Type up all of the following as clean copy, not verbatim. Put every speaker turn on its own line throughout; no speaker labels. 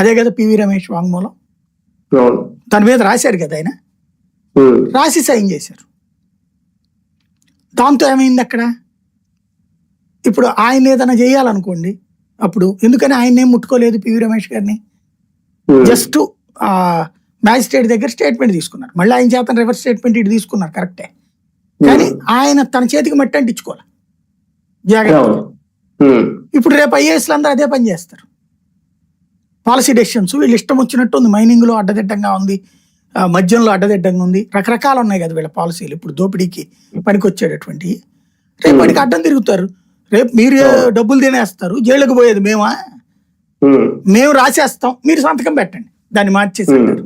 అదే కదా పివి రమేష్ వాంగ్మూలం. తన మీద రాశారు కదా ఆయన, రాసి సైన్ చేశారు. దాంతో ఏమైంది అక్కడ? ఇప్పుడు ఆయన ఏదైనా చేయాలనుకోండి, అప్పుడు ఎందుకని ఆయన ఏం ముట్టుకోలేదు పివి రమేష్ గారిని? జస్ట్ మ్యాజిస్ట్రేట్ దగ్గర స్టేట్మెంట్ తీసుకున్నారు. మళ్ళీ ఆయన చేత రివర్స్ స్టేట్మెంట్ ఇటు తీసుకున్నారు, కరెక్టే. కానీ ఆయన తన చేతికి మట్టి అంటించుకోవాలి జాగ్రత్త. ఇప్పుడు రేపు ఐఏఎస్లు అందరూ అదే పని చేస్తారు. పాలసీ డెసిషన్స్ వీళ్ళు ఇష్టం వచ్చినట్టు ఉంది. మైనింగ్ లో అడ్డదిడ్డంగా ఉంది, మద్యంలో అడ్డదిడ్డంగా ఉంది, రకరకాలు ఉన్నాయి కదా వీళ్ళ పాలసీలు. ఇప్పుడు దోపిడీకి పనికొచ్చేటటువంటి రేపు వాడికి అడ్డం తిరుగుతారు. రేపు మీరు డబ్బులు తినేస్తారు, జైలుకు పోయేది మేమా? మేము రాసేస్తాం, మీరు సంతకం పెట్టండి, దాన్ని మార్చేసి అంటారు.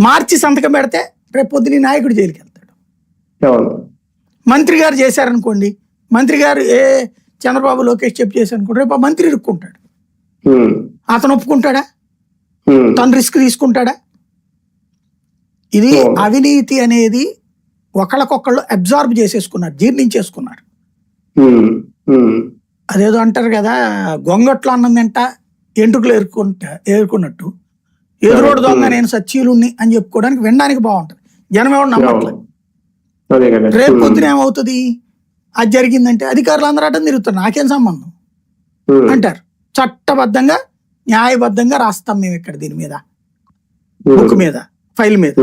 మార్చి సంతకం పెడితే రేపు పొద్దున నాయకుడు జైలుకి వెళ్తాడు. మంత్రి గారు చేశారనుకోండి, మంత్రి గారు చంద్రబాబు లోకేష్ చెప్పి చేశారనుకోండి, రేపు ఆ మంత్రి ఇరుక్కుంటాడు. అతను ఒప్పుకుంటాడా? తను రిస్క్ తీసుకుంటాడా? ఇది అవినీతి అనేది ఒకళ్ళకొకళ్ళు అబ్జార్బ్ చేసేసుకున్నారు, జీర్ణించేసుకున్నారు. అదేదో అంటారు కదా, గొంగట్లో అన్నం తింటా ఎంట్రుకలు ఏరుకున్నట్టు ఎదురోడు దొంగ నేను సచ్చీలుణ్ణి అని చెప్పుకోవడానికి వినడానికి బాగుంటది, జనం ఎవరు నమ్మట్లేదు. రేపు పొద్దున ఏమవుతుంది? అది జరిగిందంటే అధికారులు అందరూ అటం తిరుగుతారు, నాకేం సంబంధం అంటారు. చట్టబద్ధంగా న్యాయబద్ధంగా రాస్తాం మేము ఇక్కడ దీని మీద, బుక్ మీద, ఫైల్ మీద.